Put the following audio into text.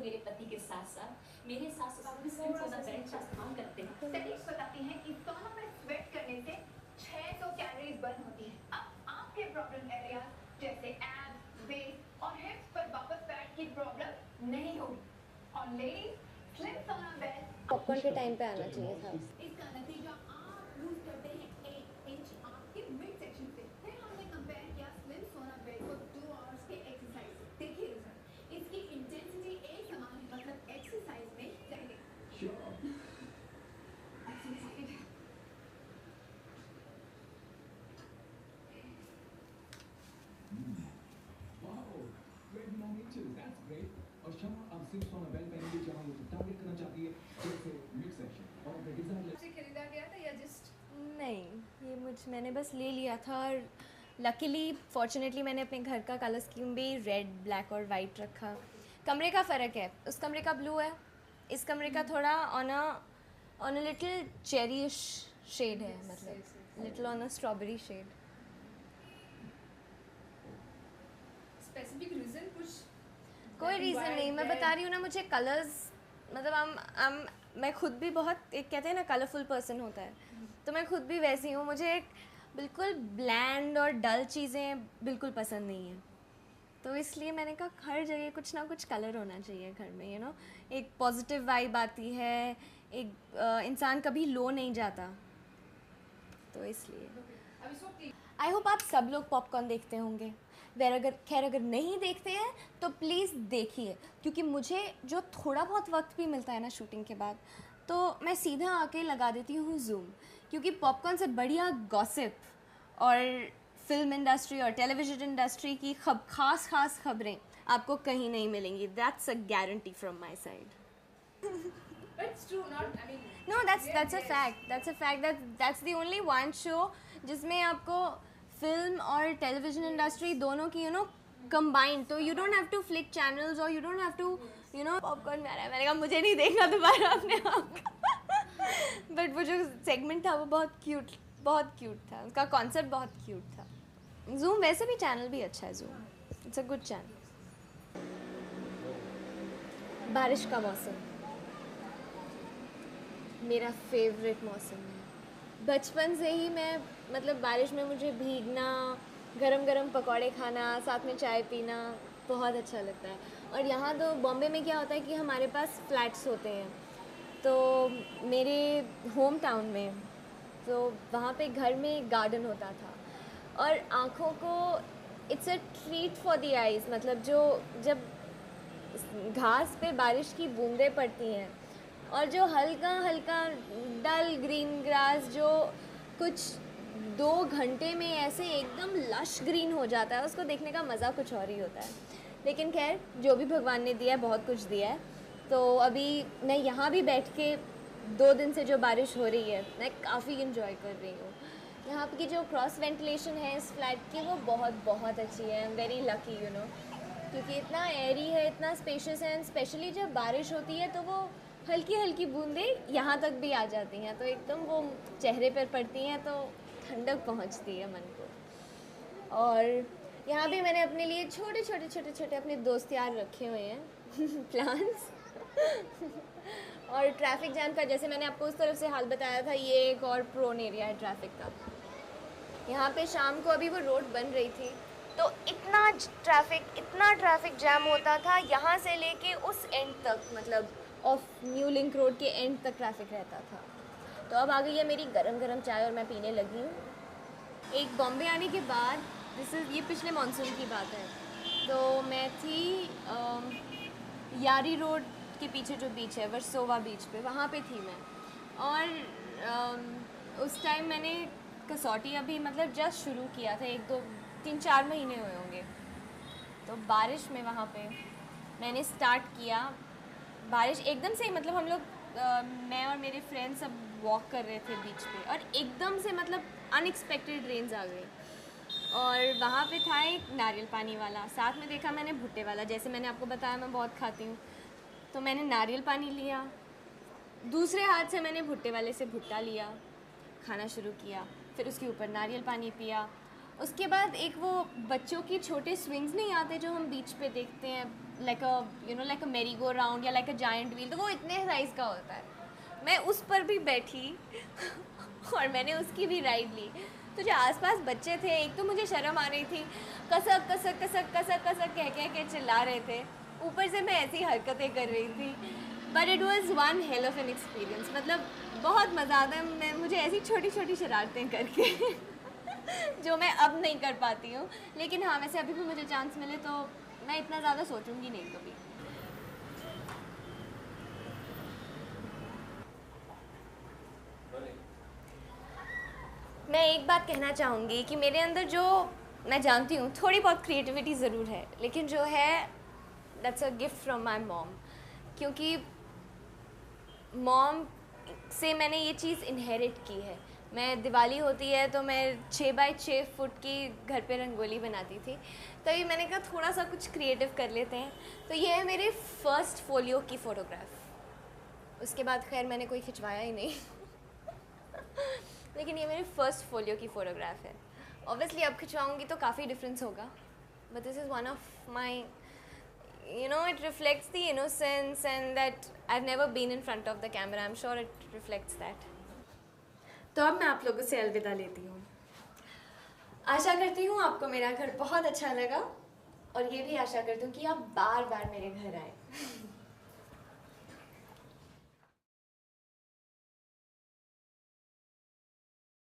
मेरे पति के साथ साथ मेरे सास ससुर भी स्लिम सोना बेड का इस्तेमाल करते हैं। स्टडीज बताती हैं कि सोना में स्वेट करने से 600 कैलोरीज बर्न होती है। अब आपके प्रॉब्लम एरियाज जैसे एब्स, वेस्ट और हिप्स पर वापस फैट की प्रॉब्लम नहीं होगी। और लेडीज, स्लिम सोना बेड पॉपकॉर्न के टाइम पे आना चाहिए था। इसका नतीजा आप लूज करते हैं 1 इंच आपके मिड सेक्शन से। फिर हमने कंपेयर किया स्लिम सोना बेड को 2 आवर्स के एक्सरसाइज से। देखिए रिजल्ट, इसकी इंटेंसिटी एक समान है, मतलब एक्सरसाइज में जाएंगे। Wow, great momentous. That's great. और शमा अब सिर्फ सोना बेल पहनेगी जहाँ वो टारगेट करना चाहती है, जैसे मिड सेक्शन और अपने डिजाइन आपसे खरीदा गया था या जस्ट नहीं, ये मैंने बस ले लिया था और लकीली फॉर्चुनेटली मैंने अपने घर का कलर स्कीम भी रेड, ब्लैक और वाइट रखा। कमरे का फ़र्क है, उस कमरे का ब्लू है, इस कमरे का थोड़ा on a little cherish shade है, मतलब little on a strawberry shade. Specific reason कुछ? कोई रीज़न नहीं, मैं बता रही हूँ ना, मुझे कलर्स मतलब मैं खुद भी बहुत एक कहते हैं ना कलरफुल पर्सन होता है, तो मैं खुद भी वैसी हूँ। मुझे एक बिल्कुल ब्लैंड और डल चीज़ें बिल्कुल पसंद नहीं है, तो इसलिए मैंने कहा हर जगह कुछ ना कुछ कलर होना चाहिए घर में, यू नो, एक पॉजिटिव वाइब आती है, एक इंसान कभी लो नहीं जाता, तो इसलिए। आई होप आप सब लोग पॉपकॉर्न देखते होंगे। अगर नहीं देखते हैं तो प्लीज़ देखिए, क्योंकि मुझे जो थोड़ा बहुत वक्त भी मिलता है ना शूटिंग के बाद, तो मैं सीधा आके लगा देती हूँ जूम, क्योंकि पॉपकॉर्न से बढ़िया गॉसिप और फिल्म इंडस्ट्री और टेलीविज़न इंडस्ट्री की खास खबरें आपको कहीं नहीं मिलेंगी। That's a guarantee from my side. It's true, not, I mean, No, that's a fact. That's a fact. That's the only one show जिसमें आपको फिल्म और टेलीविजन इंडस्ट्री दोनों की कंबाइंड, तो you don't have to flick channels और you don't have to popcorn में आ रहा है, मैंने कहा मुझे नहीं देखना दोबारा अपने आप का। बट वो जो सेगमेंट था वो बहुत क्यूट था, उसका कॉन्सेप्ट बहुत क्यूट था। जूम वैसे भी चैनल भी अच्छा है, zoom it's a good channel. बारिश का मौसम मेरा फेवरेट मौसम है। बचपन से ही मैं मतलब बारिश में मुझे भीगना, गरम गरम पकौड़े खाना, साथ में चाय पीना बहुत अच्छा लगता है। और यहाँ तो बॉम्बे में क्या होता है कि हमारे पास फ्लैट्स होते हैं, तो मेरे होम टाउन में तो वहाँ पे घर में गार्डन होता था, और आँखों को it's a treat for the eyes, मतलब जब घास पे बारिश की बूंदें पड़ती हैं और जो हल्का हल्का डल ग्रीन ग्रास जो कुछ 2 घंटे में ऐसे एकदम लश ग्रीन हो जाता है, उसको देखने का मज़ा कुछ और ही होता है। लेकिन खैर, जो भी भगवान ने दिया है बहुत कुछ दिया है, तो अभी मैं यहाँ भी बैठ के 2 दिन से जो बारिश हो रही है मैं काफ़ी इन्जॉय कर रही हूँ। यहाँ की जो क्रॉस वेंटिलेशन है इस फ्लैट की वो बहुत अच्छी है। I am very lucky, you know, क्योंकि इतना एयरी है, इतना स्पेशियस है, एंड स्पेशली जब बारिश होती है तो वो हल्की हल्की बूंदें यहाँ तक भी आ जाती हैं, तो एकदम वो चेहरे पर पड़ती हैं तो ठंडक पहुँचती है मन को। और यहाँ भी मैंने अपने लिए छोटे अपने दोस्त यार रखे हुए हैं प्लान्स। और ट्रैफिक जैम का, जैसे मैंने आपको उस तरफ से हाल बताया था, ये एक और प्रोन एरिया है ट्रैफिक का। यहाँ पे शाम को अभी वो रोड बन रही थी तो इतना ट्रैफिक जैम होता था, यहाँ से लेके उस एंड तक, मतलब ऑफ न्यू लिंक रोड के एंड तक ट्रैफिक रहता था। तो अब आ गई है मेरी गरम गरम चाय और मैं पीने लगी हूँ। एक बॉम्बे आने के बाद, ये पिछले मानसून की बात है, तो मैं थी यारी रोड के पीछे जो बीच है वर्सोवा बीच पे, वहाँ पे थी मैं। और उस टाइम मैंने कसौटी अभी मतलब जस्ट शुरू किया था, 1-2-3-4 महीने हुए होंगे। तो बारिश में वहाँ पे मैंने स्टार्ट किया, बारिश एकदम से ही, मतलब हम लोग मैं और मेरे फ्रेंड्स सब वॉक कर रहे थे बीच पे, और एकदम से मतलब अनएक्सपेक्टेड रेन्स आ गई। और वहाँ पे था एक नारियल पानी वाला, साथ में देखा मैंने भुट्टे वाला, जैसे मैंने आपको बताया मैं बहुत खाती हूँ, तो मैंने नारियल पानी लिया, दूसरे हाथ से मैंने भुट्टे वाले से भुट्टा लिया, खाना शुरू किया, फिर उसके ऊपर नारियल पानी पिया। उसके बाद एक वो बच्चों की छोटे स्विंग्स नहीं आते जो हम बीच पे देखते हैं, लाइक अ मेरी गो राउंड या लाइक अ जायंट व्हील, तो वो इतने साइज़ का होता है। मैं उस पर भी बैठी और मैंने उसकी भी राइड ली। तो जो आसपास बच्चे थे, एक तो मुझे शर्म आ रही थी, कसक कसक कसक कसक कसक कह के चिल्ला रहे थे, ऊपर से मैं ऐसी हरकतें कर रही थी। But it was one hell of an experience, मतलब बहुत मज़ा आता है मैं मुझे ऐसी छोटी छोटी शरारतें करके जो मैं अब नहीं कर पाती हूँ। लेकिन हाँ, वैसे अभी भी मुझे चांस मिले तो मैं इतना ज़्यादा सोचूंगी नहीं कभी। मैं एक बात कहना चाहूँगी कि मेरे अंदर जो मैं जानती हूँ थोड़ी बहुत क्रिएटिविटी ज़रूर है, लेकिन जो है that's a gift from my mom, क्योंकि मॉम से मैंने ये चीज़ इनहेरिट की है। मैं दिवाली होती है तो मैं 6 बाई 6 फुट की घर पे रंगोली बनाती थी, तभी मैंने कहा थोड़ा सा कुछ क्रिएटिव कर लेते हैं। तो ये है मेरे फर्स्ट फोलियो की फ़ोटोग्राफ। उसके बाद खैर मैंने कोई खिंचवाया ही नहीं लेकिन ये मेरे फर्स्ट फोलियो की फ़ोटोग्राफ है। ऑब्वियसली अब खिंचवाऊँगी तो काफ़ी डिफरेंस होगा, but this is one of my, you know, it reflects the innocence and that I've never been in front of the camera. I'm sure it reflects that. तो अब मैं आप लोगों से अलविदा लेती हूँ। आशा करती हूँ आपको मेरा घर बहुत अच्छा लगा, और ये भी आशा करती हूँ कि आप बार बार मेरे घर आए।